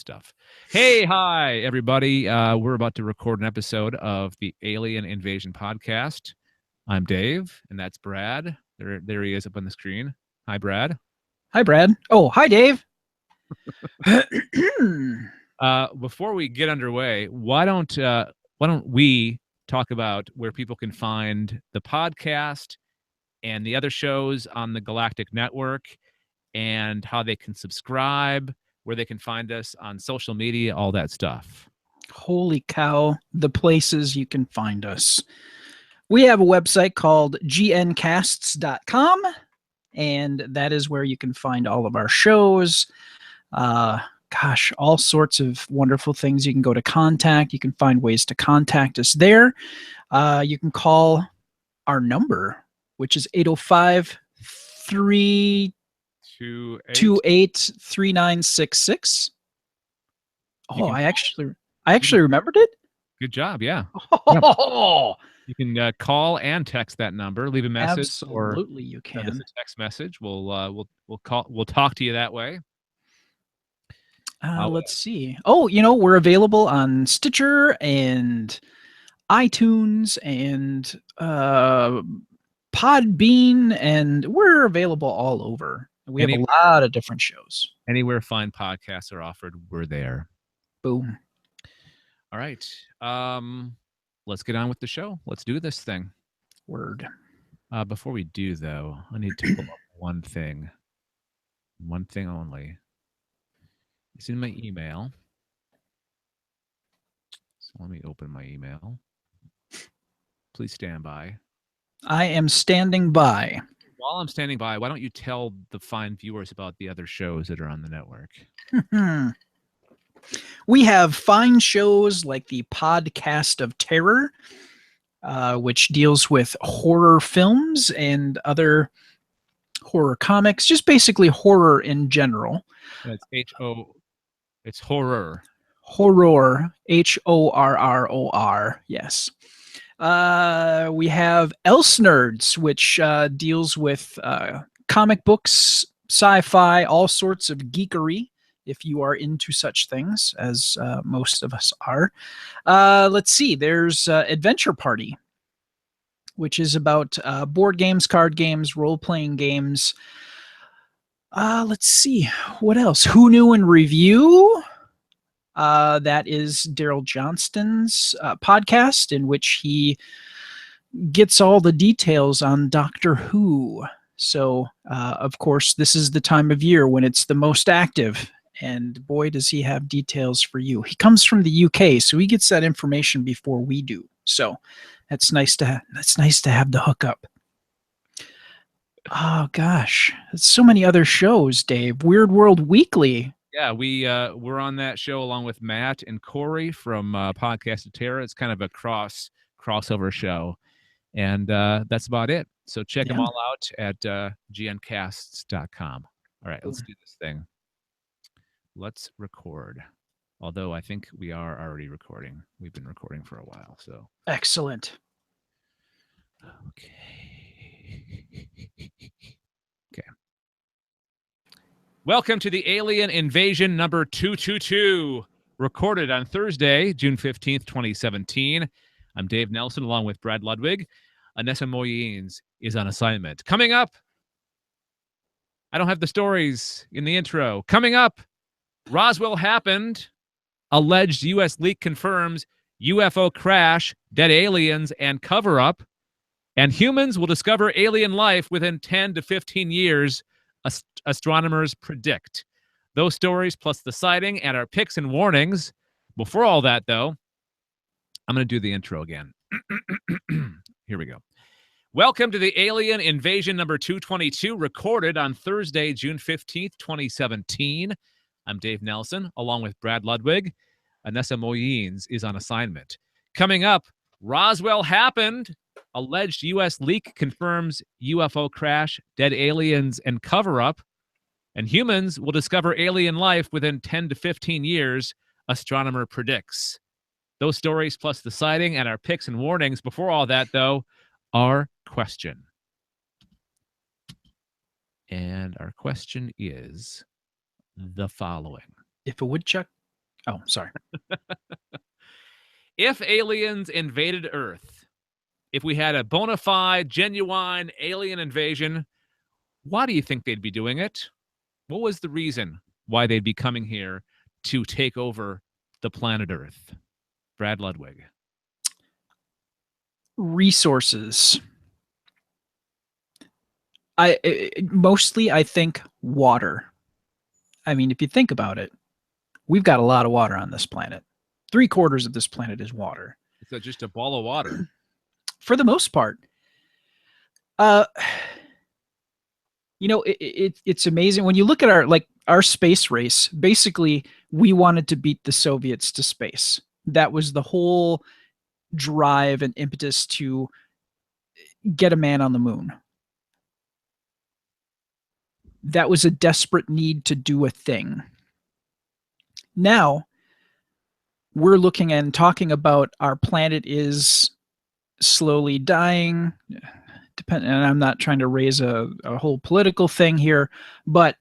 stuff. Hey, hi, everybody. We're about to record an episode of the Alien Invasion podcast. I'm Dave, and that's Brad. There he is up on the screen. Hi, Brad. Hi, Brad. Oh, hi, Dave. Before we get underway, why don't we talk about where people can find the podcast and the other shows on the Galactic Network, and how they can subscribe, where they can find us on social media, all that stuff. Holy cow, the places you can find us. We have a website called gncasts.com, and that is where you can find all of our shows. All sorts of wonderful things. You can go to contact. You can find ways to contact us there. You can call our number, which is 805-328-3966. Oh, I actually remembered it. Good job. Yeah. Oh, you can call and text that number, leave a message. Absolutely, you can. Send us a text message. We'll talk to you that way. Let's see. Oh, we're available on Stitcher and iTunes and Podbean, and we're available all over. We have a lot of different shows. Anywhere fine podcasts are offered, we're there. Boom. All right. Let's get on with the show. Let's do this thing. Word. Before we do, though, I need to pull up one thing. One thing only. It's in my email. So let me open my email. Please stand by. I am standing by. While I'm standing by, why don't you tell the fine viewers about the other shows that are on the network? We have fine shows like the Podcast of Terror, which deals with horror films and other horror comics, just basically horror in general. It's horror. Horror, Horror, yes. We have Else Nerds, which deals with comic books, sci-fi, all sorts of geekery, if you are into such things, as most of us are. Let's see, there's Adventure Party, which is about board games, card games, role-playing games. Let's see, what else? Who Knew in Review? That is Daryl Johnston's podcast, in which he gets all the details on Doctor Who. So, of course, this is the time of year when it's the most active, and boy, does he have details for you. He comes from the UK, so he gets that information before we do. So, that's nice to have the hookup. Oh gosh, so many other shows, Dave. Weird World Weekly. Yeah, we're on that show along with Matt and Corey from Podcast of Terror. It's kind of a crossover show, and that's about it. So check them all out at gncasts.com. All right, let's do this thing. Let's record. Although I think we are already recording. We've been recording for a while, so excellent. Okay. Welcome to the Alien Invasion number 222, recorded on Thursday, June 15th, 2017. I'm Dave Nelson, along with Brad Ludwig. Anessa Moyens is on assignment. Coming up, I don't have the stories in the intro. Coming up, Roswell happened. Alleged U.S. leak confirms UFO crash, dead aliens, and cover-up. And humans will discover alien life within 10 to 15 years, astronomers predict. Those stories plus the sighting and our picks and warnings. Before all that, though, I'm going to do the intro again. Here we go. Welcome to the Alien Invasion number 222, recorded on Thursday, June 15th, 2017. I'm Dave Nelson, along with Brad Ludwig. Anessa Moyens is on assignment. Coming up, Roswell happened. Alleged U.S. leak confirms UFO crash, dead aliens, and cover-up. And humans will discover alien life within 10 to 15 years, astronomer predicts. Those stories plus the sighting and our picks and warnings. Before all that, though, our question. And our question is the following. If a woodchuck Oh, sorry. If aliens invaded Earth, if we had a bona fide, genuine alien invasion, why do you think they'd be doing it? What was the reason why they'd be coming here to take over the planet Earth? Brad Ludwig. Resources. Mostly I think water. I mean, if you think about it, we've got a lot of water on this planet. 3/4 of this planet is water. It's just a ball of water. For the most part. Uh, it's amazing when you look at our space race. Basically, we wanted to beat the Soviets to space. That was the whole drive and impetus to get a man on the moon. That was a desperate need to do a thing. Now, we're looking and talking about our planet is slowly dying. And I'm not trying to raise a whole political thing here, but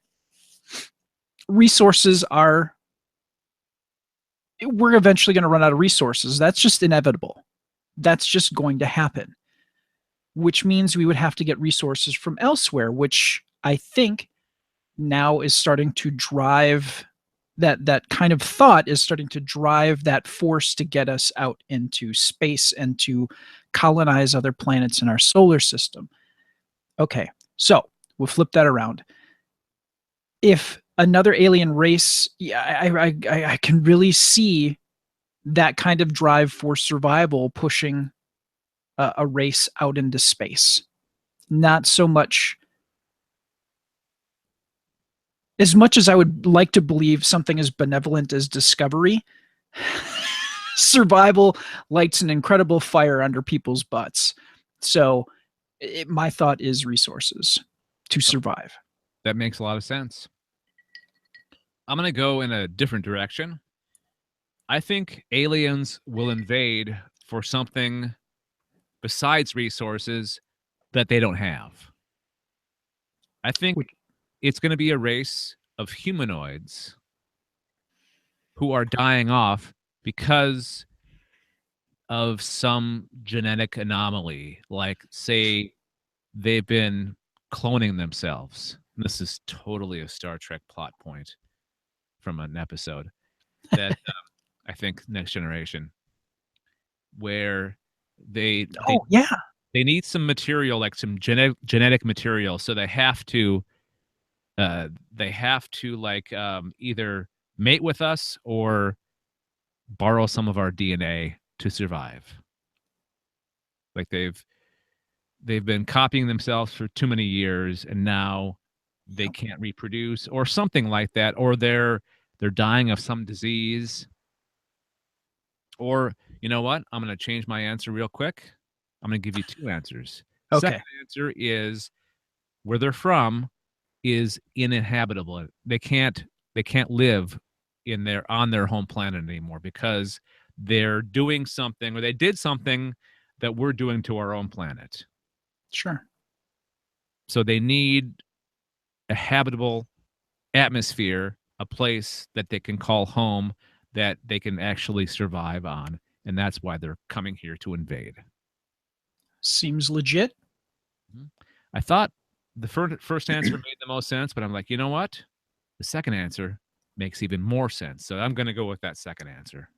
resources are, we're eventually going to run out of resources. That's just inevitable. That's just going to happen, which means we would have to get resources from elsewhere, which I think now is starting to drive that kind of thought is starting to drive that force to get us out into space and to colonize other planets in our solar system. Okay, so we'll flip that around. If another alien race, I can really see that kind of drive for survival pushing a race out into space. Not so much. As much as I would like to believe something as benevolent as discovery, survival lights an incredible fire under people's butts. So my thought is resources to survive. That makes a lot of sense. I'm going to go in a different direction. I think aliens will invade for something besides resources that they don't have. I think it's going to be a race of humanoids who are dying off because of some genetic anomaly, like, say, they've been cloning themselves. This is totally a Star Trek plot point from an episode that I think Next Generation, where they need some material, like some genetic material, so they have to like either mate with us or borrow some of our DNA to survive. Like they've been copying themselves for too many years, and now they can't reproduce or something like that, or they're dying of some disease. Or, you know what? I'm going to change my answer real quick. I'm going to give you two answers. Okay. Second answer is where they're from is uninhabitable. They can't live on their home planet anymore because they're doing something, or they did something that we're doing to our own planet. Sure. So they need a habitable atmosphere, a place that they can call home, that they can actually survive on, and that's why they're coming here to invade. Seems legit. I thought the first answer made the most sense, but I'm like, you know what? The second answer makes even more sense. So I'm going to go with that second answer.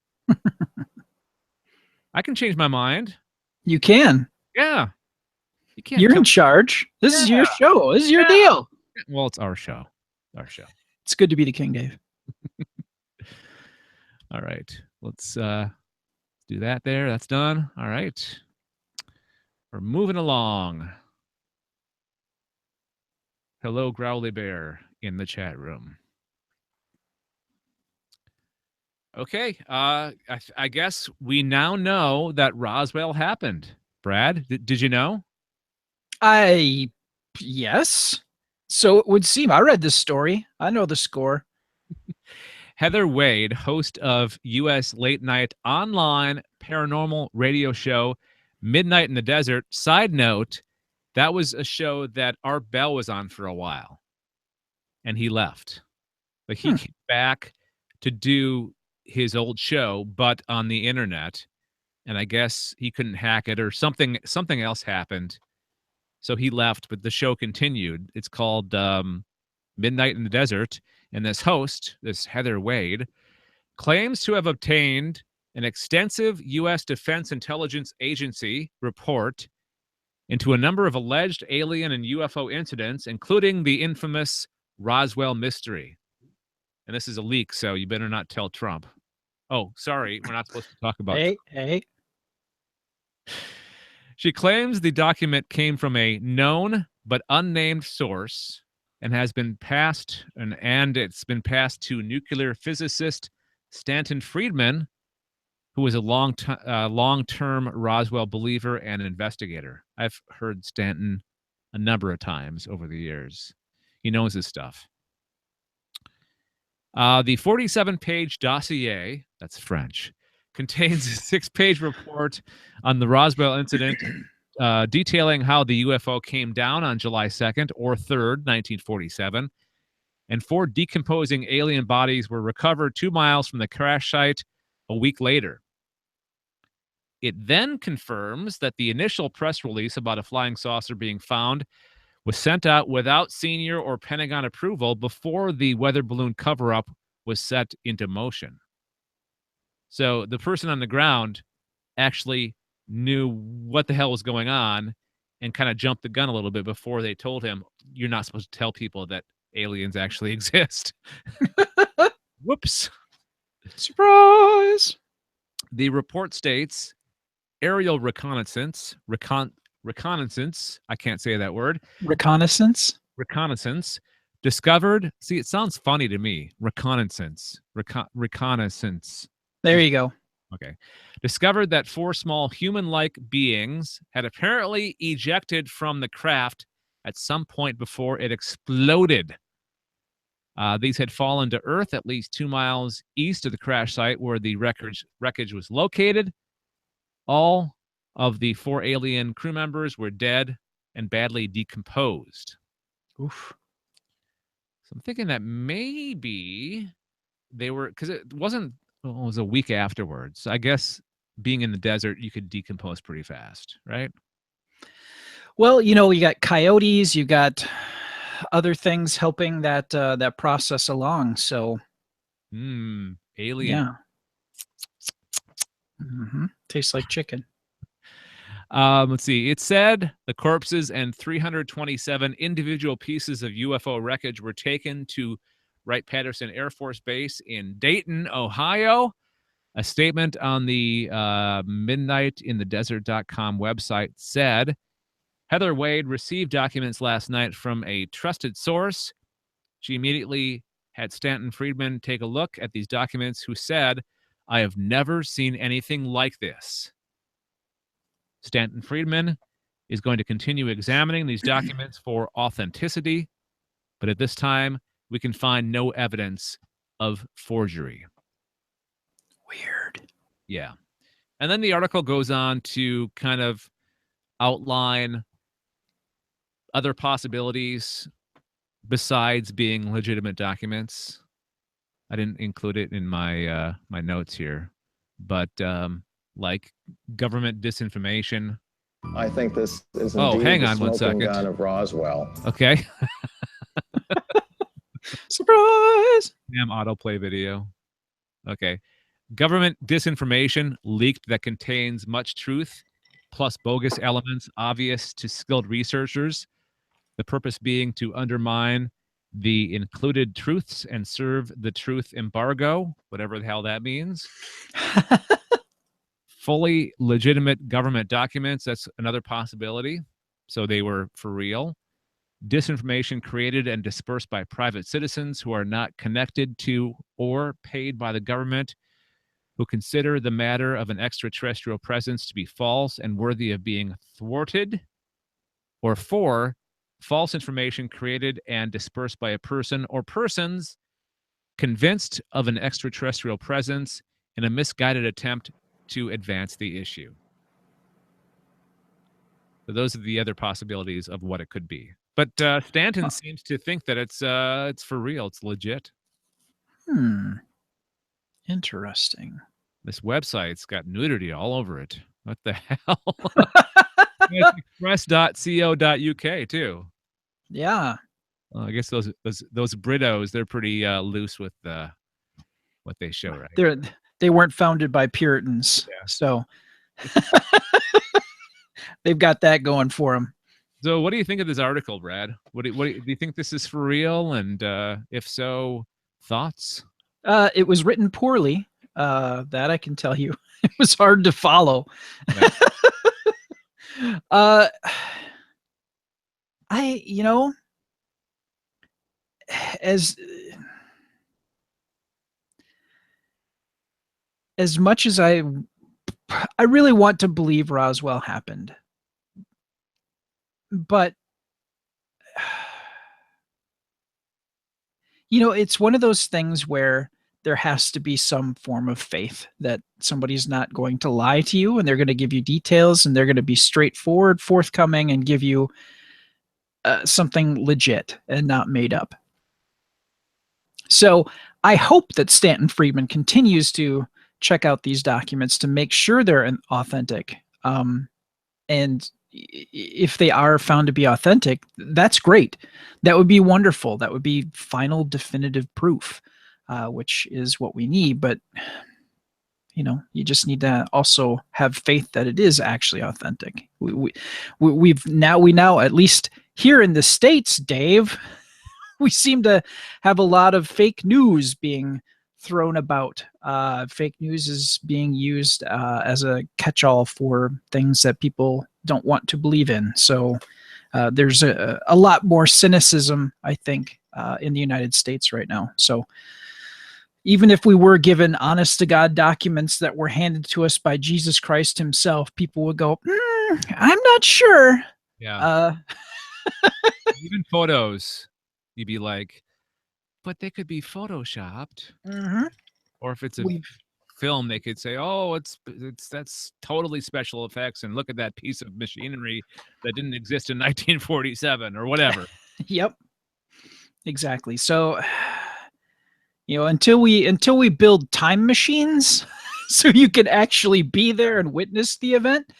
I can change my mind. You can. Yeah. You're in charge. This is your show. This is your deal. Well, it's our show. Our show. It's good to be the king, Dave. All right. Let's do that there. That's done. All right. We're moving along. Hello, Growly Bear in the chat room. Okay. I guess we now know that Roswell happened. Brad, did you know? Yes. So it would seem. I read this story. I know the score. Heather Wade, host of U.S. late night online paranormal radio show Midnight in the Desert. Side note, that was a show that Art Bell was on for a while, and he left. But he came back to do his old show, but on the internet. And I guess he couldn't hack it, or something else happened. So he left, but the show continued. It's called Midnight in the Desert. And this host, this Heather Wade, claims to have obtained an extensive U.S. Defense Intelligence Agency report into a number of alleged alien and UFO incidents, including the infamous Roswell mystery. And this is a leak, so you better not tell Trump. Oh, sorry, we're not supposed to talk about Trump. Hey. She claims the document came from a known but unnamed source and has been passed, and it's been passed to nuclear physicist Stanton Friedman, who was a long-term Roswell believer and an investigator. I've heard Stanton a number of times over the years. He knows his stuff. The 47-page dossier, that's French, contains a 6-page report on the Roswell incident, detailing how the UFO came down on July 2nd or 3rd, 1947, and 4 decomposing alien bodies were recovered 2 miles from the crash site a week later. It then confirms that the initial press release about a flying saucer being found was sent out without senior or Pentagon approval before the weather balloon cover-up was set into motion. So the person on the ground actually knew what the hell was going on and kind of jumped the gun a little bit before they told him, you're not supposed to tell people that aliens actually exist. Whoops. Surprise! The report states aerial reconnaissance, I can't say that word. Reconnaissance, discovered, see, it sounds funny to me, reconnaissance. There you go. Okay. Discovered that 4 small human-like beings had apparently ejected from the craft at some point before it exploded. These had fallen to Earth at least 2 miles east of the crash site where the wreckage was located. All of the 4 alien crew members were dead and badly decomposed. Oof. So I'm thinking that maybe they were, because it was a week afterwards. I guess being in the desert, you could decompose pretty fast, right? Well, you got coyotes, you got other things helping that process along. So, alien. Yeah. Tastes like chicken. Let's see. It said the corpses and 327 individual pieces of UFO wreckage were taken to Wright-Patterson Air Force Base in Dayton, Ohio. A statement on the midnightinthedesert.com website said, Heather Wade received documents last night from a trusted source. She immediately had Stanton Friedman take a look at these documents, who said, I have never seen anything like this. Stanton Friedman is going to continue examining these documents for authenticity, but at this time, we can find no evidence of forgery. Weird. Yeah. And then the article goes on to kind of outline other possibilities besides being legitimate documents. I didn't include it in my my notes here, but like government disinformation. I think this is indeed hang on the 1 smoking second. gun of Roswell. Okay. Surprise! Damn autoplay video. Okay. Government disinformation leaked that contains much truth, plus bogus elements obvious to skilled researchers. The purpose being to undermine the included truths and serve the truth embargo, whatever the hell that means. Fully legitimate government documents, that's another possibility. So they were for real. Disinformation created and dispersed by private citizens who are not connected to or paid by the government, who consider the matter of an extraterrestrial presence to be false and worthy of being thwarted. Or 4, false information created and dispersed by a person or persons convinced of an extraterrestrial presence in a misguided attempt to advance the issue. So those are the other possibilities of what it could be. But Stanton seems to think that it's for real. It's legit. Interesting. This website's got nudity all over it. What the hell? It's express.co.uk too. Yeah. Well, I guess those Britos, they're pretty loose with what they show, right? They weren't founded by Puritans, Yeah. so they've got that going for them. So, what do you think of this article, Brad? Do you think this is for real? And if so, thoughts? It was written poorly. That I can tell you. It was hard to follow. Yeah. As much as I really want to believe Roswell happened, but it's one of those things where there has to be some form of faith that somebody's not going to lie to you, and they're going to give you details, and they're going to be straightforward, forthcoming, and give you something legit and not made up. So I hope that Stanton Friedman continues to check out these documents to make sure they're authentic. And if they are found to be authentic, that's great. That would be wonderful. That would be final definitive proof, which is what we need. But you just need to also have faith that it is actually authentic. We now, at least here in the States, Dave, we seem to have a lot of fake news being thrown about. Fake news is being used as a catch-all for things that people don't want to believe in. So there's a lot more cynicism, I think, in the United States right now. So even if we were given honest-to-God documents that were handed to us by Jesus Christ himself, people would go, I'm not sure. Yeah. Even photos, you'd be like, but they could be photoshopped. Mm-hmm. Or if it's a film, they could say, oh, that's totally special effects, and look at that piece of machinery that didn't exist in 1947 or whatever. Yep. Exactly. So until we build time machines so you can actually be there and witness the event,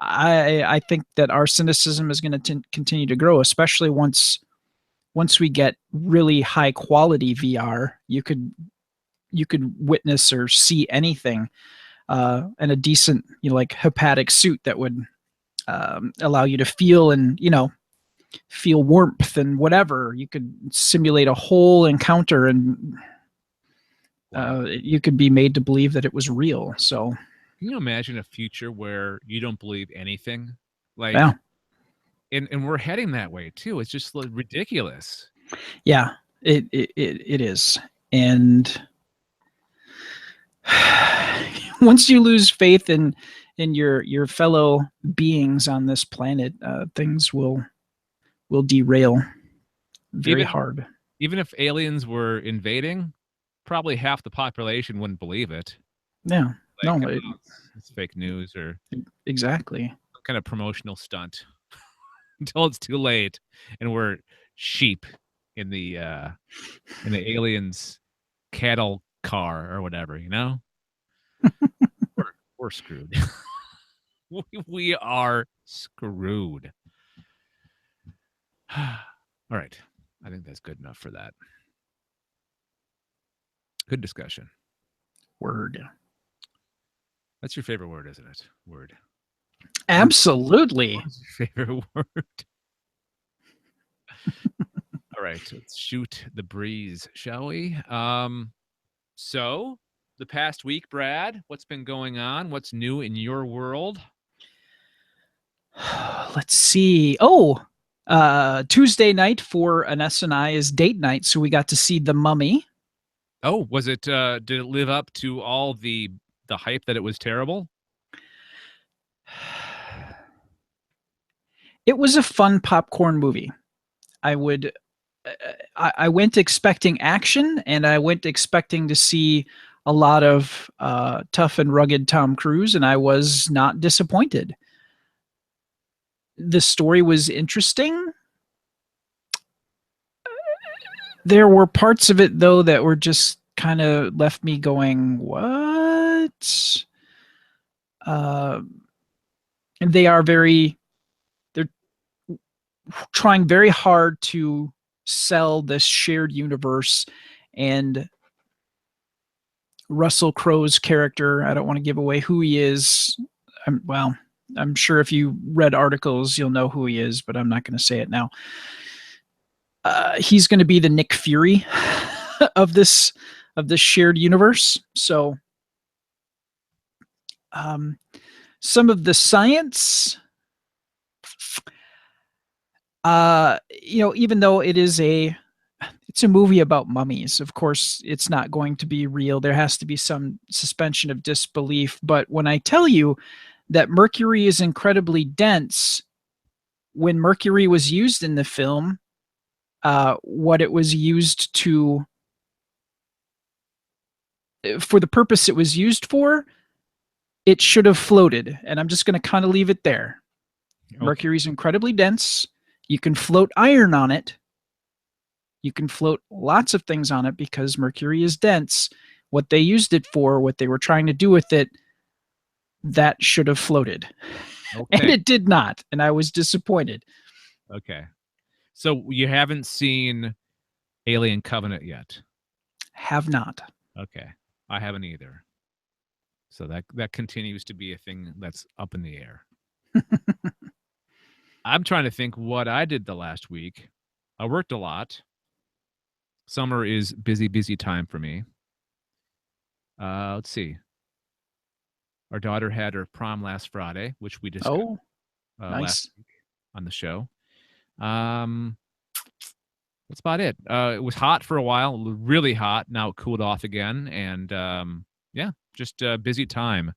I think that our cynicism is going to continue to grow, especially once we get really high quality VR. You could witness or see anything in a decent, like hepatic suit that would allow you to feel and feel warmth and whatever. You could simulate a whole encounter, and you could be made to believe that it was real. So can you imagine a future where you don't believe anything? Like, yeah. And we're heading that way too. It's just ridiculous. Yeah, it is. And once you lose faith in your fellow beings on this planet, things will derail very hard. Even if aliens were invading, probably half the population wouldn't believe it. Yeah. Like, No, it's fake news or exactly some kind of promotional stunt until it's too late and we're sheep in the aliens cattle car or whatever, we're screwed. we are screwed. All right, I think that's good enough for that. Good discussion. Word. That's your favorite word, isn't it? Word. Absolutely. What's your favorite word? All right, let's shoot the breeze, shall we? So the past week, Brad, what's been going on? What's new in your world? Let's see. Tuesday night for Anessa and I is date night, so we got to see The Mummy. Oh, was it? Did it live up to all the hype that it was terrible? It was a fun popcorn movie. I went expecting action, and I went expecting to see a lot of tough and rugged Tom Cruise, and I was not disappointed. The story was interesting. There were parts of it, though, that were just kind of left me going, what? And they're trying very hard to sell this shared universe, and Russell Crowe's character, I don't want to give away who he is. I'm sure if you read articles, you'll know who he is, but I'm not going to say it now. He's going to be the Nick Fury of this shared universe. So, some of the science, even though it's a movie about mummies, of course, it's not going to be real. There has to be some suspension of disbelief. But when I tell you that mercury is incredibly dense, when mercury was used in the film, what it was used for the purpose it was used for, it should have floated. And I'm just going to kind of leave it there. Okay. Mercury is incredibly dense. You can float iron on it. You can float lots of things on it because mercury is dense. What they used it for, what they were trying to do with it, that should have floated. Okay. And it did not. And I was disappointed. Okay. So you haven't seen Alien Covenant yet? Have not. Okay. I haven't either. So that continues to be a thing that's up in the air. I'm trying to think what I did the last week. I worked a lot. Summer is busy time for me. Let's see. Our daughter had her prom last Friday, which we discussed nice. last week on the show. That's about it. It was hot for a while, really hot. Now it cooled off again, and just a busy time.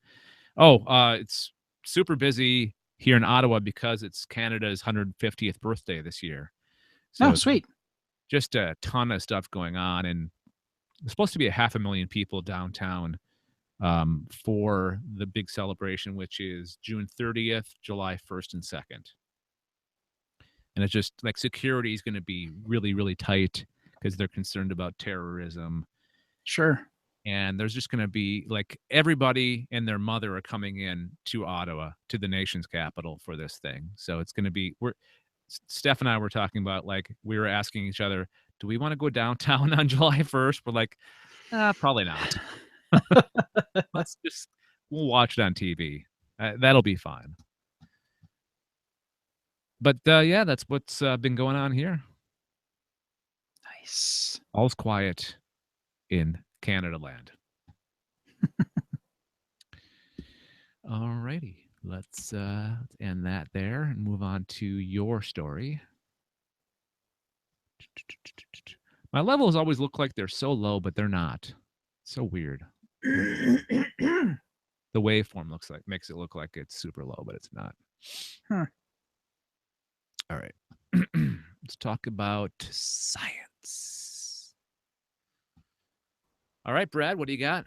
It's super busy here in Ottawa because it's Canada's 150th birthday this year. So sweet. Just a ton of stuff going on, and there's supposed to be 500,000 people downtown for the big celebration, which is June 30th, July 1st, and 2nd. And it's just like security is going to be really, really tight because they're concerned about terrorism. Sure. And there's just going to be like everybody and their mother are coming in to Ottawa, to the nation's capital for this thing. So it's going to be, Steph and I were talking about, like, we were asking each other, do we want to go downtown on July 1st? We're like, probably not. We'll watch it on TV. That'll be fine. But that's what's been going on here. Nice. All's quiet in Canada land. All righty. Let's end that there and move on to your story. My levels always look like they're so low, but they're not. So weird. The waveform makes it look like it's super low, but it's not. Huh. All right. Let's talk about science. All right, Brad, what do you got?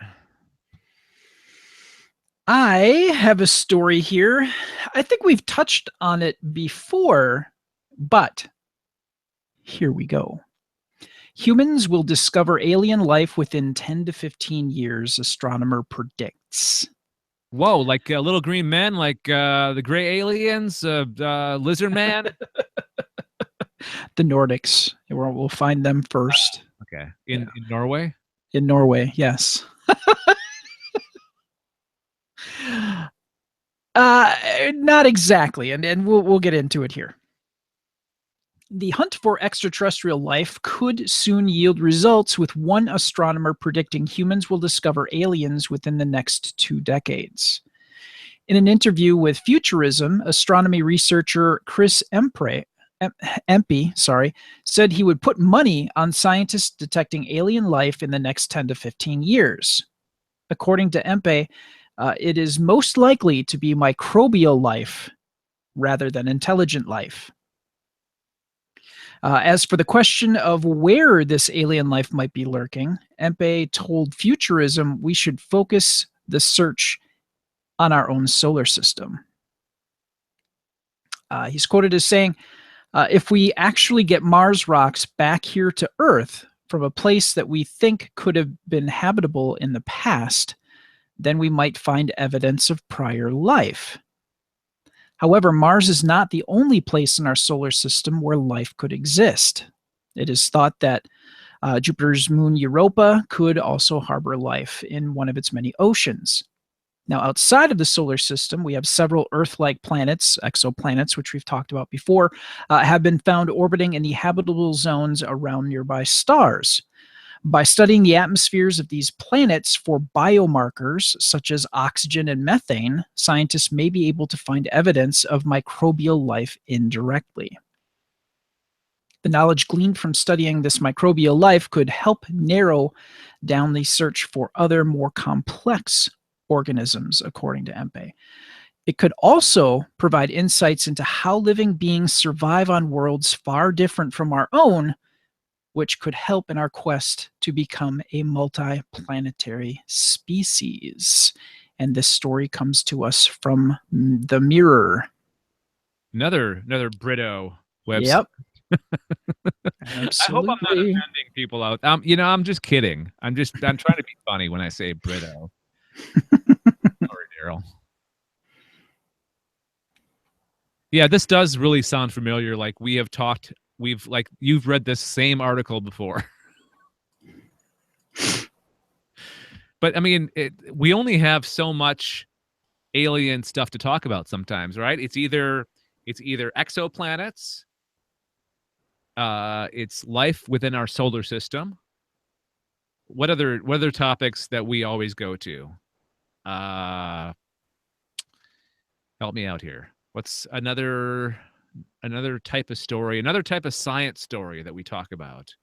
I have a story here. I think we've touched on it before, but here we go. Humans will discover alien life within 10 to 15 years, astronomer predicts. Whoa, like little green men, like the gray aliens, lizard man? The Nordics. We'll find them first. Okay. In Norway? In Norway, yes. Not exactly, and we'll get into it here. The hunt for extraterrestrial life could soon yield results, with one astronomer predicting humans will discover aliens within the next 2 decades. In an interview with Futurism, astronomy researcher Chris Empey said he would put money on scientists detecting alien life in the next 10 to 15 years. According to Empey, it is most likely to be microbial life rather than intelligent life. As for the question of where this alien life might be lurking, Empey told Futurism we should focus the search on our own solar system. He's quoted as saying, if we actually get Mars rocks back here to Earth, from a place that we think could have been habitable in the past, then we might find evidence of prior life. However, Mars is not the only place in our solar system where life could exist. It is thought that Jupiter's moon Europa could also harbor life in one of its many oceans. Now, outside of the solar system, we have several Earth-like planets, exoplanets, which we've talked about before, have been found orbiting in the habitable zones around nearby stars. By studying the atmospheres of these planets for biomarkers such as oxygen and methane, scientists may be able to find evidence of microbial life indirectly. The knowledge gleaned from studying this microbial life could help narrow down the search for other more complex organisms, according to Empe. It could also provide insights into how living beings survive on worlds far different from our own, which could help in our quest to become a multi-planetary species. And this story comes to us from The Mirror. Another Brito website. Yep. I hope I'm not offending people out. I'm just kidding. I'm trying to be funny when I say Brito. Sorry, Daryl. Yeah, this does really sound familiar. Like you've read this same article before. But I mean, we only have so much alien stuff to talk about sometimes, right? It's either exoplanets, it's life within our solar system. What other topics that we always go to? Help me out here. What's another type of story, another type of science story that we talk about?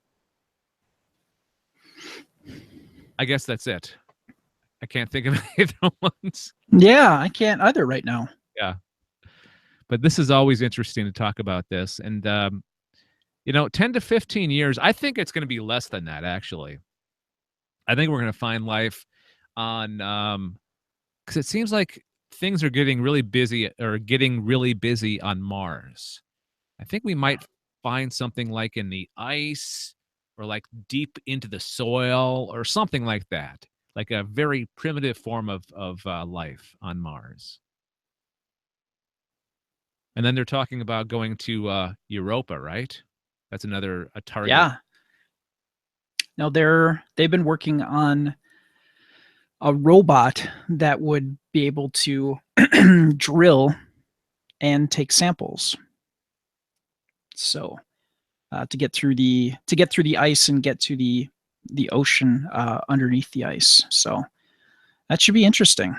I guess that's it. I can't think of any other ones. Yeah, I can't either right now. Yeah. But this is always interesting to talk about this. And, 10 to 15 years, I think it's going to be less than that, actually. I think we're going to find life on, because it seems like things are getting really busy on Mars. I think we might find something like in the ice or like deep into the soil or something like that, like a very primitive form of life on Mars. And then they're talking about going to Europa, right? That's a target. Yeah. Now they've been working on a robot that would be able to drill and take samples. So to get through the ice and get to the ocean underneath the ice. So that should be interesting.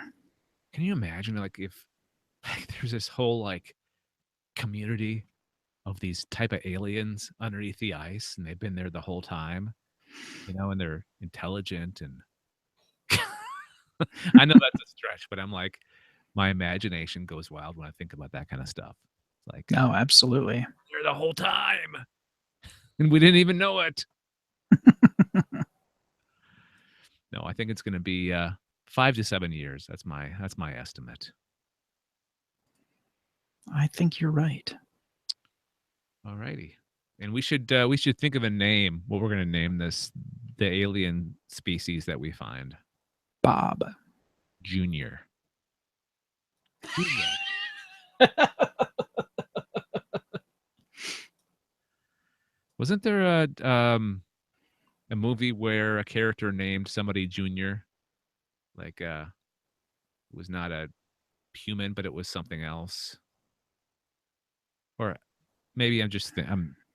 Can you imagine if there's this whole community of these type of aliens underneath the ice and they've been there the whole time, and they're intelligent and I know that's a stretch, but I'm like, my imagination goes wild when I think about that kind of stuff. Like, no, absolutely. They're the whole time, and we didn't even know it. No, I think it's going to be 5 to 7 years. That's my estimate. I think you're right. All righty, and we should think of a name. What we're going to name the alien species that we find. Bob Junior. Wasn't there a movie where a character named somebody Junior? Like it was not a human, but it was something else. Or maybe I'm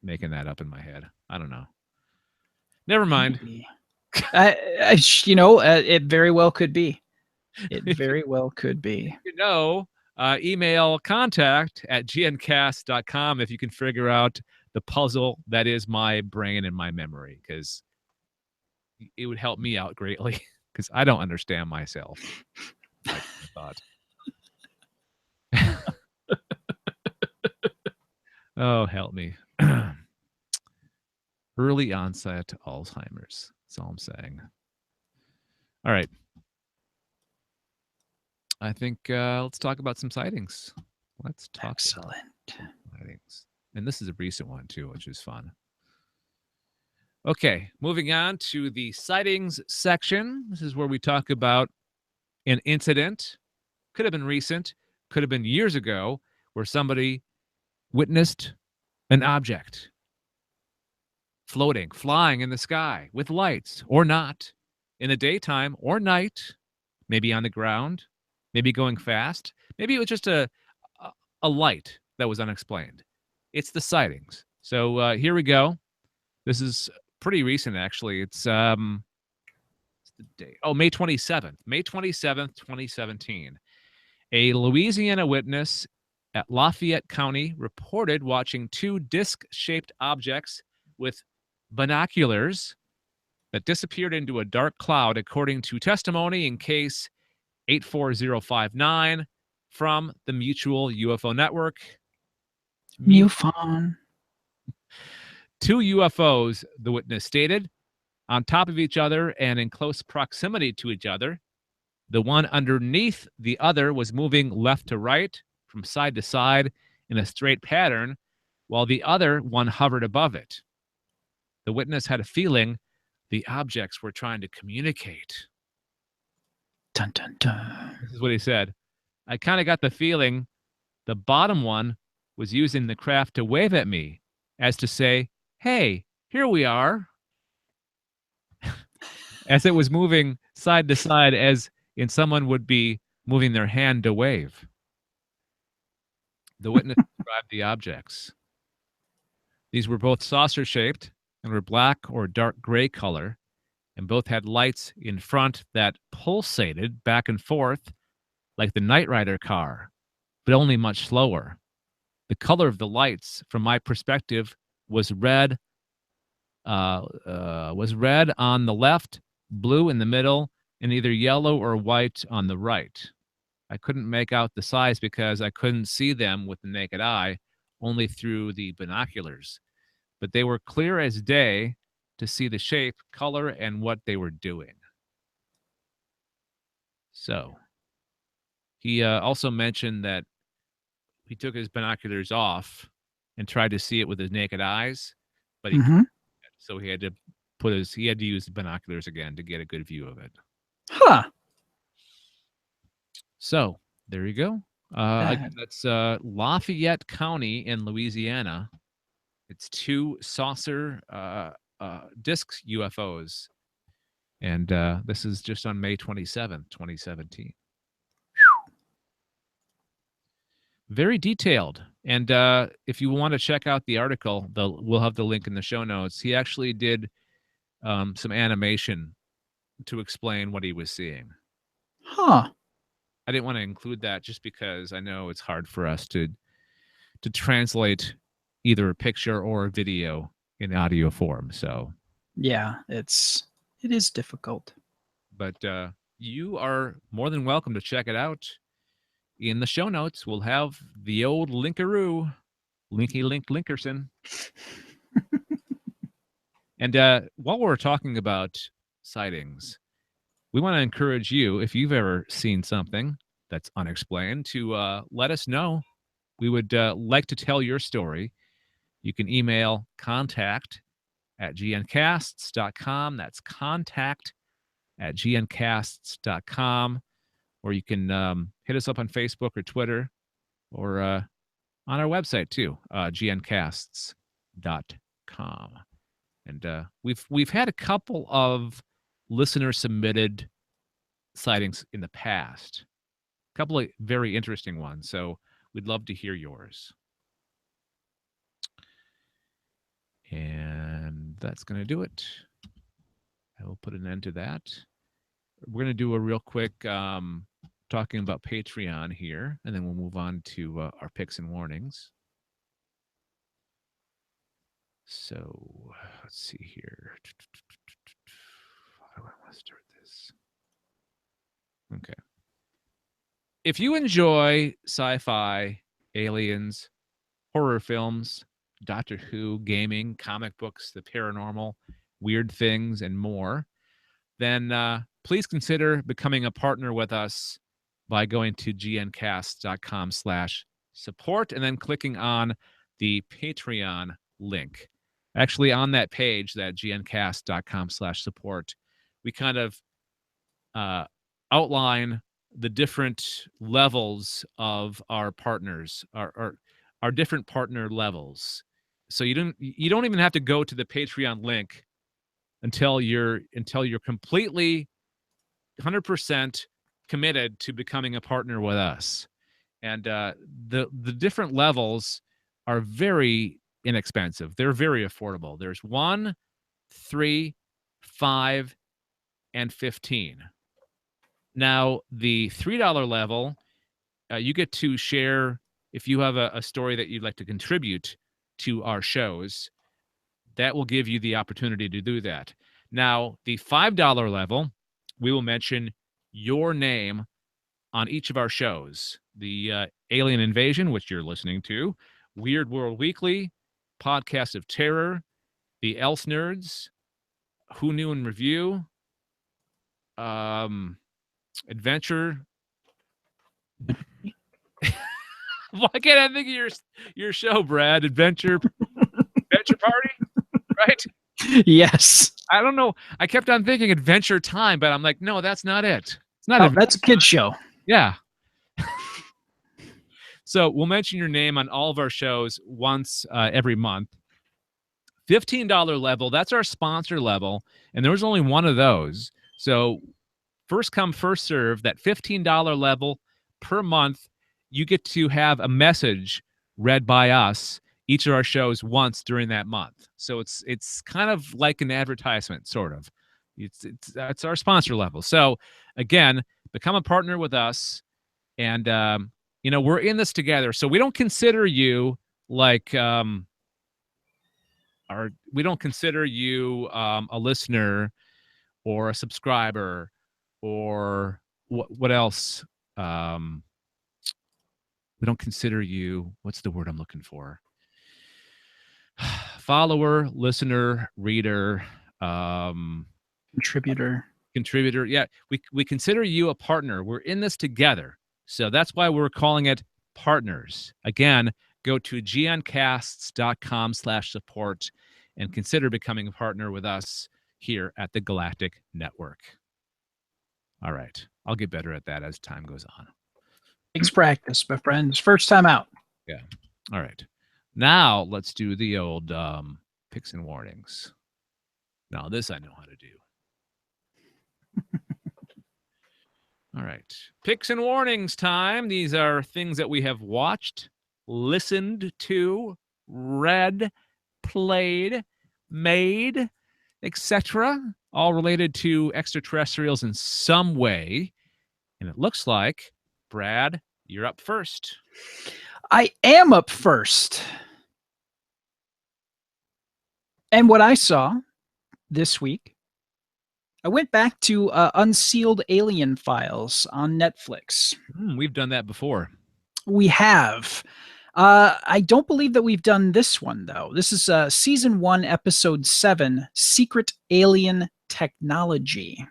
making that up in my head. I don't know. Never mind. It very well could be. It very well could be. Email contact@gncast.com if you can figure out the puzzle that is my brain and my memory, because it would help me out greatly because I don't understand myself. I thought. Oh, help me. Early onset Alzheimer's. That's all I'm saying. All right. I think let's talk about some sightings. Let's talk Excellent. about sightings. And this is a recent one too, which is fun. Okay, moving on to the sightings section. This is where we talk about an incident. Could have been recent, could have been years ago, where somebody witnessed an object floating, flying in the sky with lights or not, in the daytime or night, maybe on the ground, maybe going fast. Maybe it was just a light that was unexplained. It's the sightings. So here we go. This is pretty recent, actually. It's the date. Oh, May 27th. May 27th, 2017. A Louisiana witness at Lafayette County reported watching two disc-shaped objects with binoculars that disappeared into a dark cloud, according to testimony in case 84059 from the Mutual UFO Network. MUFON. Two UFOs, the witness stated, on top of each other and in close proximity to each other. The one underneath the other was moving left to right, from side to side in a straight pattern, while the other one hovered above it. The witness had a feeling the objects were trying to communicate. Dun, dun, dun. This is what he said. I kind of got the feeling the bottom one was using the craft to wave at me, as to say, hey, here we are. As it was moving side to side, as in someone would be moving their hand to wave. The witness described the objects. These were both saucer-shaped and were black or dark gray color, and both had lights in front that pulsated back and forth like the Knight Rider car, but only much slower. The color of the lights, from my perspective, was red. Was red on the left, blue in the middle, and either yellow or white on the right. I couldn't make out the size because I couldn't see them with the naked eye, only through the binoculars. But they were clear as day to see the shape, color, and what they were doing. So, he also mentioned that he took his binoculars off and tried to see it with his naked eyes, but he couldn't. So he had to use the binoculars again to get a good view of it. Huh. So there you go. Again, that's Lafayette County in Louisiana. It's two saucer disc UFOs. And this is just on May 27th, 2017. Very detailed. And if you want to check out the article, we'll have the link in the show notes. He actually did some animation to explain what he was seeing. Huh. I didn't want to include that just because I know it's hard for us to translate either a picture or a video in audio form. So yeah, it is difficult. But you are more than welcome to check it out. In the show notes, we'll have the old linkaroo, Linky Link Linkerson. And while we're talking about sightings, we want to encourage you, if you've ever seen something that's unexplained, to let us know. We would like to tell your story. You can email contact@gncasts.com. That's contact@gncasts.com. Or you can hit us up on Facebook or Twitter, or on our website too, gncasts.com. And we've had a couple of listener submitted sightings in the past, a couple of very interesting ones. So we'd love to hear yours. And that's going to do it. I will put an end to that. We're going to do a real quick talking about Patreon here, and then we'll move on to our picks and warnings. So let's see here. How do I want to start this? Okay. If you enjoy sci-fi, aliens, horror films, Doctor Who, gaming, comic books, the paranormal, weird things, and more, then please consider becoming a partner with us by going to gncast.com/support and then clicking on the Patreon link. Actually, on that page, that gncast.com/support, we kind of outline the different levels of our partners, our different partner levels. So you don't even have to go to the Patreon link until you're completely 100% committed to becoming a partner with us. And the different levels are very inexpensive. They're very affordable. There's 1, 3, 5, and 15. Now, the $3 level, you get to share if you have a story that you'd like to contribute to our shows. That will give you the opportunity to do that. Now, the $5 level, we will mention your name on each of our shows. The Alien Invasion, which you're listening to, Weird World Weekly, Podcast of Terror, the Else Nerds, Who Knew in Review, Adventure. Why can't I think of your show, Brad? Adventure Party, right? Yes. I don't know. I kept on thinking Adventure Time, but I'm like, no, that's not it. It's not. That's a kid's show. Yeah. So we'll mention your name on all of our shows once every month. $15 level, that's our sponsor level, and there was only one of those. So first come, first serve, that $15 level per month, you get to have a message read by us each of our shows once during that month. So it's kind of like an advertisement, sort of. It's our sponsor level. So again, become a partner with us, and we're in this together. So we don't consider you like we don't consider you a listener or a subscriber or what else. We don't consider you, what's the word I'm looking for? Follower, listener, reader, Contributor. Yeah, we consider you a partner. We're in this together. So that's why we're calling it partners. Again, go to gncasts.com/support and consider becoming a partner with us here at the Galactic Network. All right. I'll get better at that as time goes on. Takes practice, my friends. First time out. Yeah. All right. Now let's do the old picks and warnings. Now this I know how to do. All right. Picks and warnings time. These are things that we have watched, listened to, read, played, made, etc., all related to extraterrestrials in some way. And it looks like, Brad, you're up first. I am up first. And what I saw this week, I went back to Unsealed Alien Files on Netflix. We've done that before. We have. I don't believe that we've done this one, though. This is Season 1, Episode 7, Secret Alien Technology.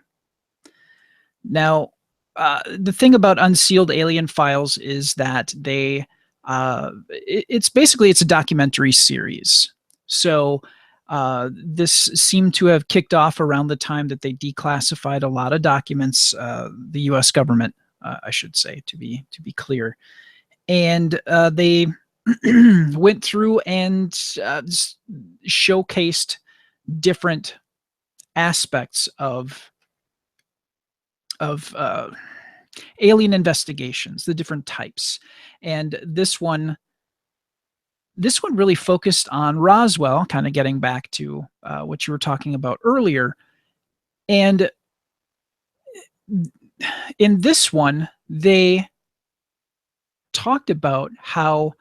Now, the thing about Unsealed Alien Files is that it's a documentary series. So this seemed to have kicked off around the time that they declassified a lot of documents, the U.S. government, I should say, to be clear. And they went through and showcased different aspects of alien investigations, the different types. And this one really focused on Roswell, kind of getting back to what you were talking about earlier. And in this one, they talked about how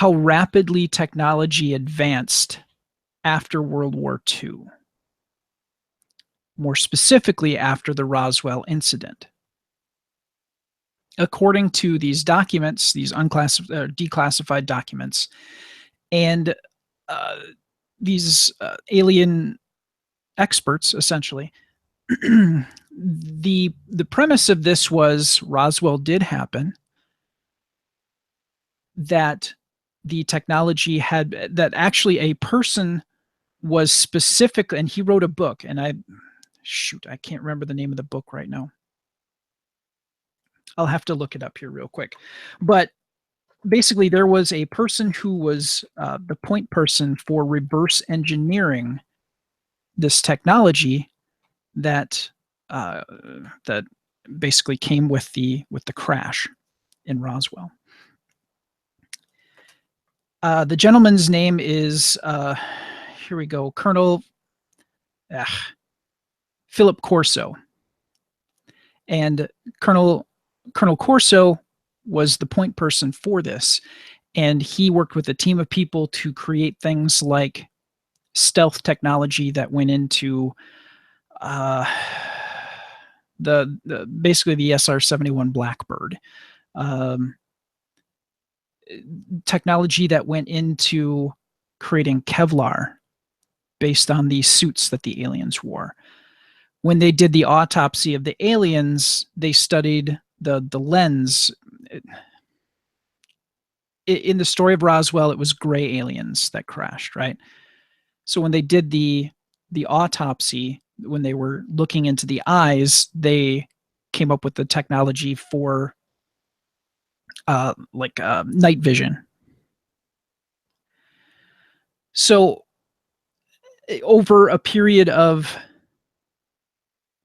rapidly technology advanced after World War II. More specifically, after the Roswell incident. According to these documents, these declassified documents, and these alien experts, essentially, the premise of this was Roswell did happen, that the technology that actually a person was specific, and he wrote a book, and I can't remember the name of the book right now. I'll have to look it up here real quick. But basically, there was a person who was the point person for reverse engineering this technology that that basically came with the crash in Roswell. The gentleman's name is here we go, Colonel Philip Corso, and Colonel Corso was the point person for this, and he worked with a team of people to create things like stealth technology that went into basically the SR-71 Blackbird, technology that went into creating Kevlar based on the suits that the aliens wore. When they did the autopsy of the aliens, they studied the lens. In the story of Roswell, it was gray aliens that crashed, right? So when they did the autopsy, when they were looking into the eyes, they came up with the technology for night vision. So over a period of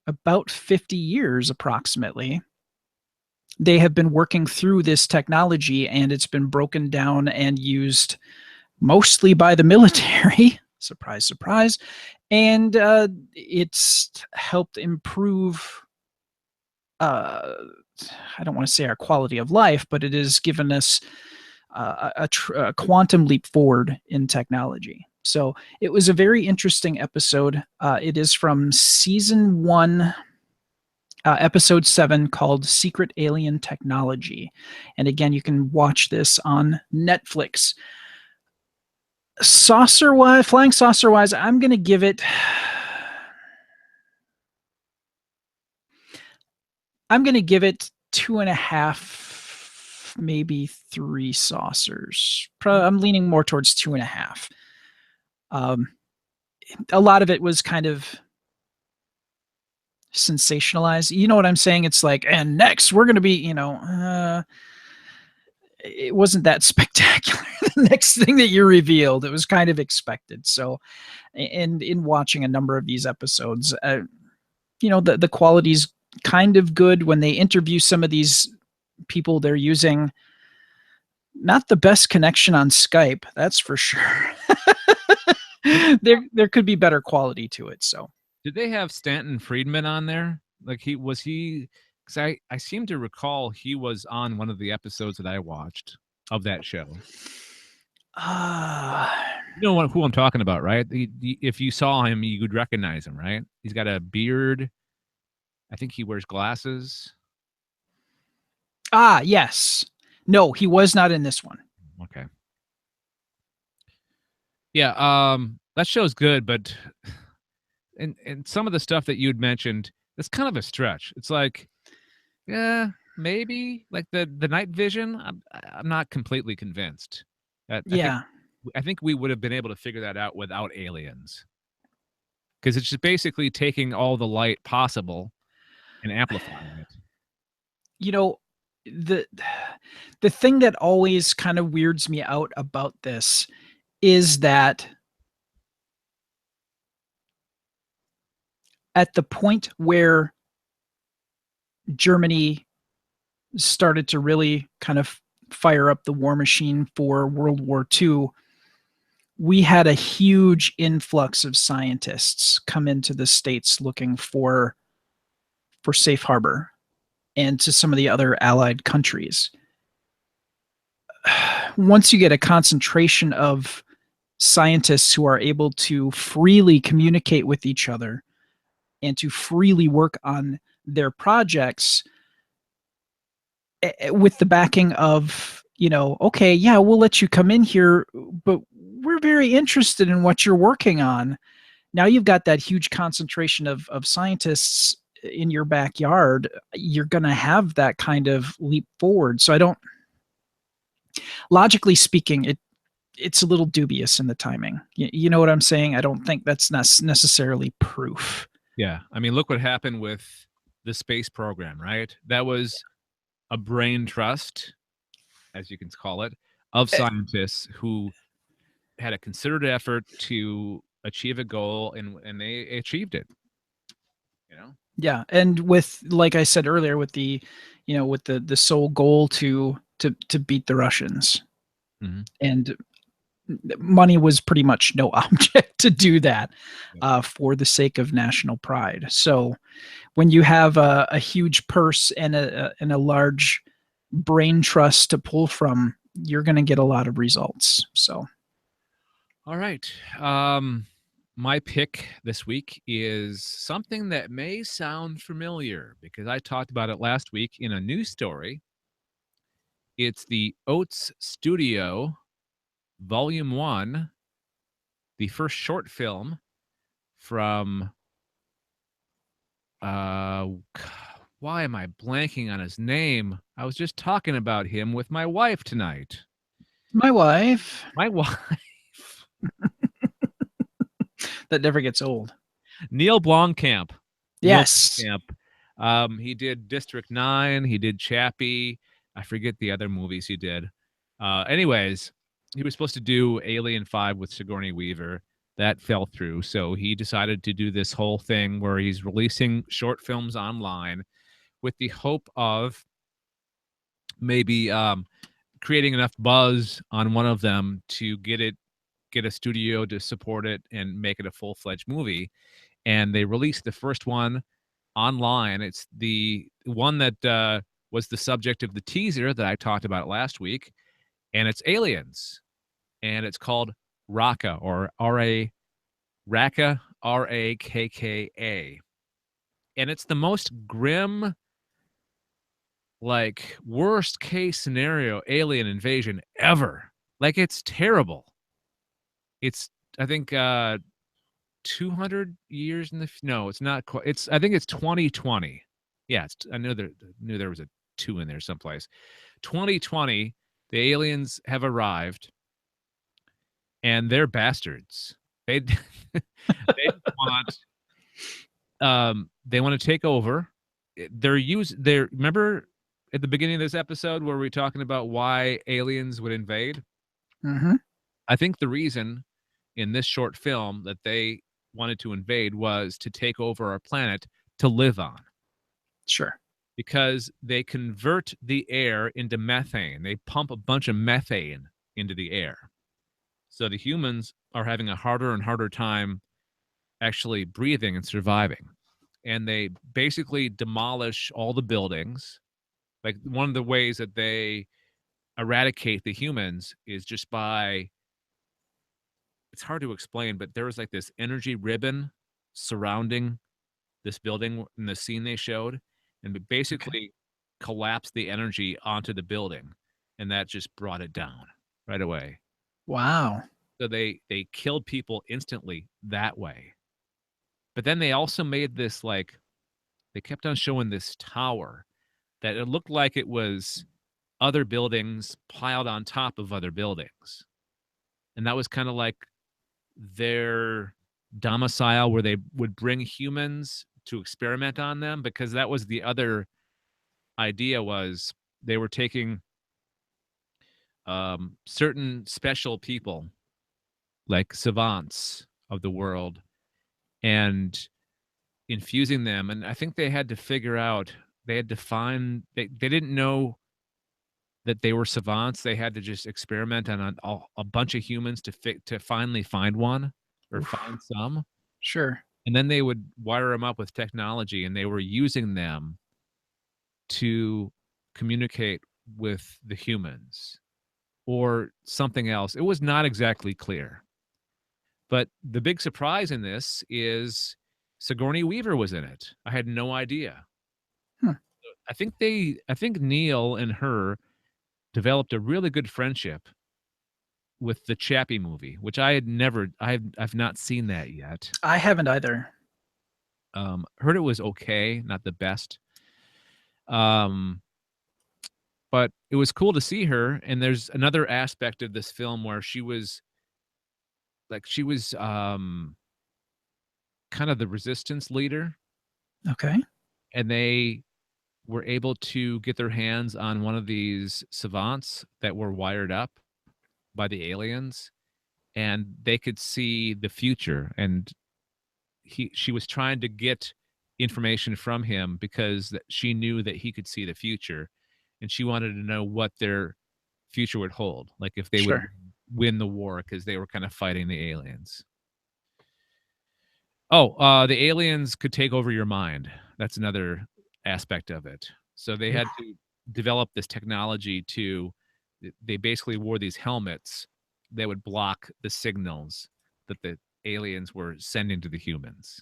about 50 years approximately, they have been working through this technology, and it's been broken down and used mostly by the military. Surprise, surprise. And it's helped improve, I don't want to say our quality of life, but it has given us a quantum leap forward in technology. So it was a very interesting episode. It is from season 1, episode 7, called Secret Alien Technology. And again, you can watch this on Netflix. Flying saucer wise, I'm going to give it 2.5, maybe 3 saucers. I'm leaning more towards 2.5. A lot of it was kind of sensationalized. You know what I'm saying? It's like, and next we're going to be, it wasn't that spectacular. The next thing that you revealed, it was kind of expected. So, and in watching a number of these episodes, the quality's kind of good. When they interview some of these people, they're using not the best connection on Skype, that's for sure. There could be better quality to it. So, did they have Stanton Friedman on there? Like because I seem to recall he was on one of the episodes that I watched of that show. You know who I'm talking about, right? If you saw him, you would recognize him, right? He's got a beard. I think he wears glasses. Yes. No, he was not in this one. Okay. Yeah, that show's good, but and some of the stuff that you'd mentioned, it's kind of a stretch. It's like, yeah, maybe like the night vision. I'm not completely convinced. I think we would have been able to figure that out without aliens, because it's just basically taking all the light possible and amplifying it. The thing that always kind of weirds me out about this is that at the point where Germany started to really kind of fire up the war machine for World War II, we had a huge influx of scientists come into the States looking for safe harbor, and to some of the other allied countries. Once you get a concentration of scientists who are able to freely communicate with each other and to freely work on their projects with the backing of, okay, yeah, we'll let you come in here, but we're very interested in what you're working on. Now you've got that huge concentration of scientists in your backyard. You're going to have that kind of leap forward. So logically speaking, it's a little dubious in the timing. You know what I'm saying? I don't think that's not necessarily proof. Yeah. I mean, look what happened with the space program, right? That was a brain trust, as you can call it, of scientists who had a considered effort to achieve a goal, and they achieved it. You know? Yeah, and with, like I said earlier, with the, with the sole goal to beat the Russians, Mhm. and money was pretty much no object to do that, for the sake of national pride. So when you have a huge purse and a large brain trust to pull from, you're going to get a lot of results. So, All right. My pick this week is something that may sound familiar because I talked about it last week in a news story. It's the Oats Studio Volume 1, the first short film from why am I blanking on his name? I was just talking about him with my wife tonight. my wife, My wife. that never gets old. Neil Blomkamp. Yes. He did District 9. He did Chappie. I forget the other movies he did. Anyways, he was supposed to do Alien 5 with Sigourney Weaver. That fell through. So he decided to do this whole thing where he's releasing short films online with the hope of maybe creating enough buzz on one of them to get a studio to support it and make it a full-fledged movie. And they released the first one online. It's the one that was the subject of the teaser that I talked about last week, and it's aliens, and it's called Rakka, or Rakka, Rakka, and it's the most grim, like, worst case scenario alien invasion ever. Like, it's terrible. It's, I think, 200 years in the no, it's not quite. I think it's 2020. Yeah, I knew there was a 2 in there someplace. 2020, the aliens have arrived, and they're bastards. They they want to take over. They're remember at the beginning of this episode where we were talking about why aliens would invade? Mm-hmm. I think the reason in this short film that they wanted to invade was to take over our planet to live on. Sure. Because they convert the air into methane. They pump a bunch of methane into the air. So the humans are having a harder and harder time actually breathing and surviving. And they basically demolish all the buildings. Like, one of the ways that they eradicate the humans is just by, it's hard to explain, but there was like this energy ribbon surrounding this building in the scene they showed, and basically collapsed the energy onto the building, and that just brought it down right away. Wow. So they killed people instantly that way. But then they also made this, like, they kept on showing this tower that it looked like it was other buildings piled on top of other buildings. And that was kind of like their domicile where they would bring humans to experiment on them, because that was the other idea, was they were taking certain special people like savants of the world and infusing them. And I think they had to figure out, they had to find, they didn't know that they were savants. They had to just experiment on a bunch of humans to finally find one, or find some. Sure. And then they would wire them up with technology, and they were using them to communicate with the humans or something else. It was not exactly clear. But the big surprise in this is Sigourney Weaver was in it. I had no idea. Hmm. I think Neil and her developed a really good friendship with the Chappie movie, which I've not seen that yet. I haven't either. Heard it was okay, not the best. but it was cool to see her. And there's another aspect of this film where she was kind of the resistance leader, Okay. and they were able to get their hands on one of these savants that were wired up by the aliens, and they could see the future. And she was trying to get information from him because she knew that he could see the future, and she wanted to know what their future would hold, like if they would Sure. win the war, because they were kind of fighting the aliens. The aliens could take over your mind. That's another aspect of it. So they had to develop this technology they basically wore these helmets that would block the signals that the aliens were sending to the humans.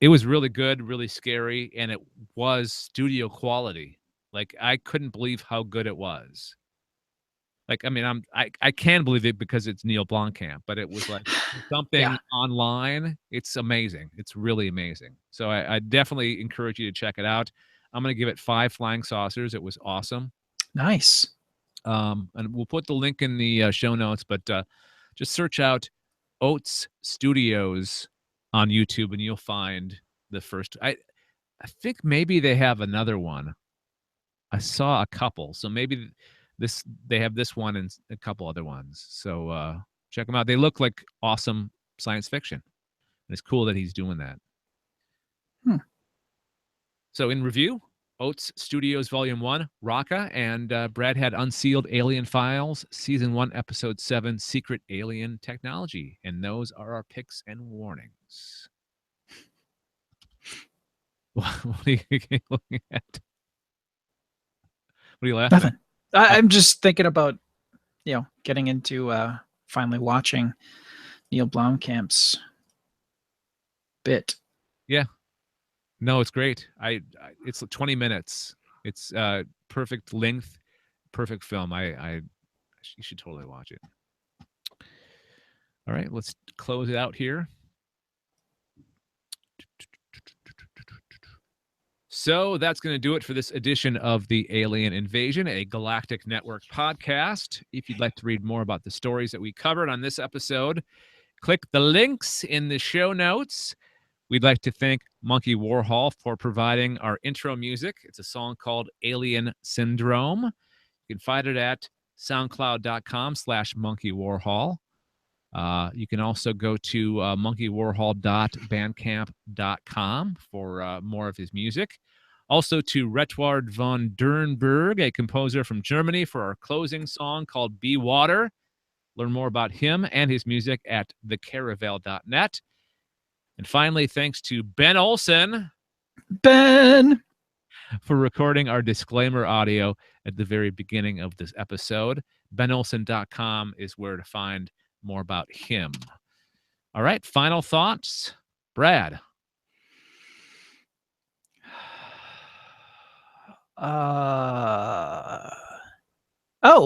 It was really good, really scary, and it was studio quality. Like, I couldn't believe how good it was. Like, I mean, I can believe it because it's Neil Blomkamp, but it was like something Yeah. online. It's amazing. It's really amazing. So I definitely encourage you to check it out. I'm going to give it 5 flying saucers. It was awesome. Nice. And we'll put the link in the show notes, but just search out Oats Studios on YouTube and you'll find the first. I think maybe they have another one. I saw a couple, so maybe they have this one and a couple other ones. So check them out. They look like awesome science fiction. And it's cool that he's doing that. So in review, Oats Studios Volume 1, Rakka, and Brad had Unsealed Alien Files, Season 1, Episode 7, Secret Alien Technology. And those are our picks and warnings. What are you looking at? What are you laughing Nothing. I'm just thinking about, getting into finally watching Neil Blomkamp's bit. Yeah. No, it's great. It's 20 minutes. It's perfect length, perfect film. You should totally watch it. All right, let's close it out here. So that's going to do it for this edition of the Alien Invasion, a Galactic Network podcast. If you'd like to read more about the stories that we covered on this episode, click the links in the show notes. We'd like to thank Monkey Warhol for providing our intro music. It's a song called Alien Syndrome. You can find it at soundcloud.com/monkeywarhol. You can also go to monkeywarhol.bandcamp.com for more of his music. Also to Retward von Dernberg, a composer from Germany, for our closing song called Be Water. Learn more about him and his music at thecaravel.net. And finally, thanks to Ben Olson. Ben! For recording our disclaimer audio at the very beginning of this episode. benolson.com is where to find more about him. All right, final thoughts. Brad.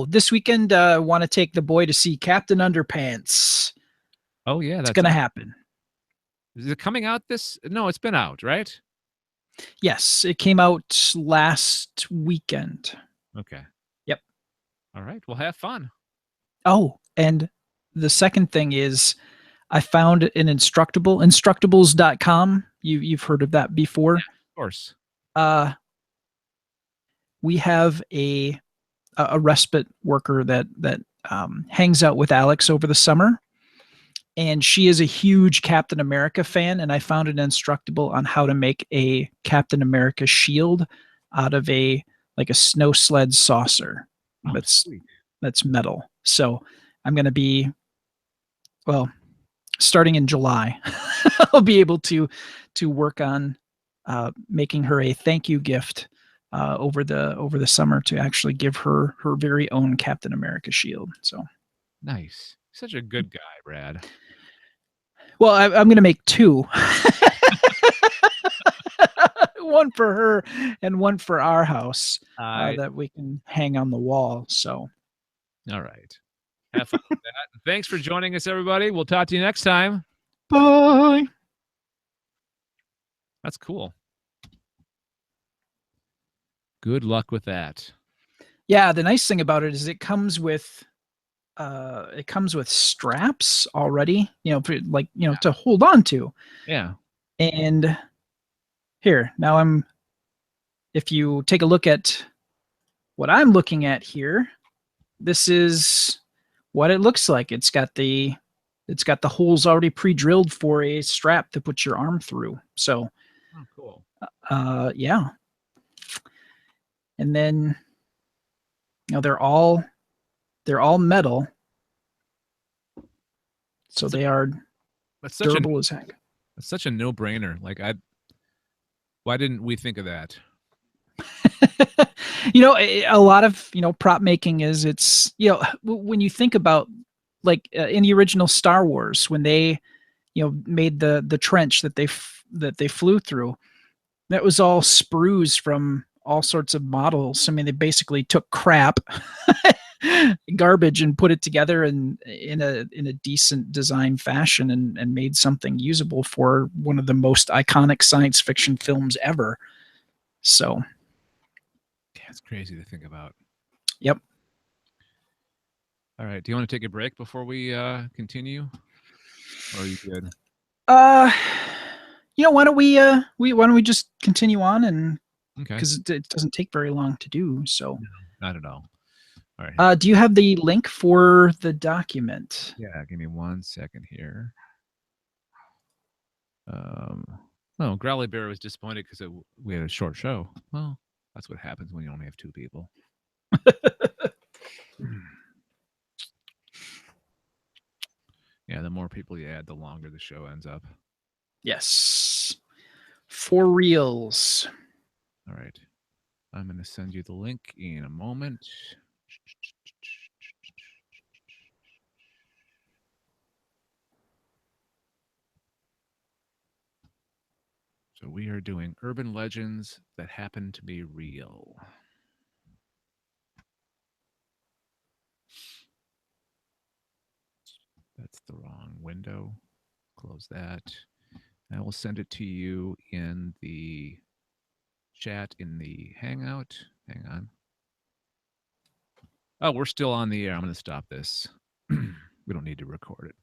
This weekend, I want to take the boy to see Captain Underpants. Oh, yeah. It's going to happen. Is it coming out No, it's been out, right? Yes, it came out last weekend. Okay. Yep. All right, well, have fun. Oh, and the second thing is I found an Instructables.com. You've heard of that before? Yeah, of course. We have a respite worker that hangs out with Alex over the summer, and she is a huge Captain America fan, and I found an Instructable on how to make a Captain America shield out of a snow sled saucer. That's metal. So I'm going to be, starting in July, I'll be able to work on making her a thank you gift over the summer to actually give her very own Captain America shield. So nice. Such a good guy, Brad. Well, I'm going to make 2. One for her and one for our house that we can hang on the wall. So, all right. Have fun with that. Thanks for joining us, everybody. We'll talk to you next time. Bye. That's cool. Good luck with that. Yeah, the nice thing about it is it comes with straps already, to hold on to. Yeah. And here, now if you take a look at what I'm looking at here, this is what it looks like. It's got the holes already pre-drilled for a strap to put your arm through. So, Oh, cool. yeah. And then, they're all metal, so they are durable as heck. It's such a no-brainer. Like, why didn't we think of that? A lot of prop making is when you think about like in the original Star Wars when they made the trench that they flew through, that was all sprues from all sorts of models. I mean, they basically took crap garbage and put it together in a decent design fashion and made something usable for one of the most iconic science fiction films ever. So yeah, it's crazy to think about. Yep. All right. Do you want to take a break before we continue? Or are you good? Why don't we just continue on, and Okay. because it doesn't take very long to do. So No, not at all. All right. Do you have the link for the document? Yeah, give me 1 second here. Oh, Growly Bear was disappointed because we had a short show. Well, that's what happens when you only have 2 people. Yeah, the more people you add, the longer the show ends up. Yes. For reals. All right. I'm going to send you the link in a moment. So we are doing urban legends that happen to be real. That's the wrong window. Close that. I will send it to you in the chat in the Hangout. Hang on. Oh, we're still on the air. I'm going to stop this. We don't need to record it.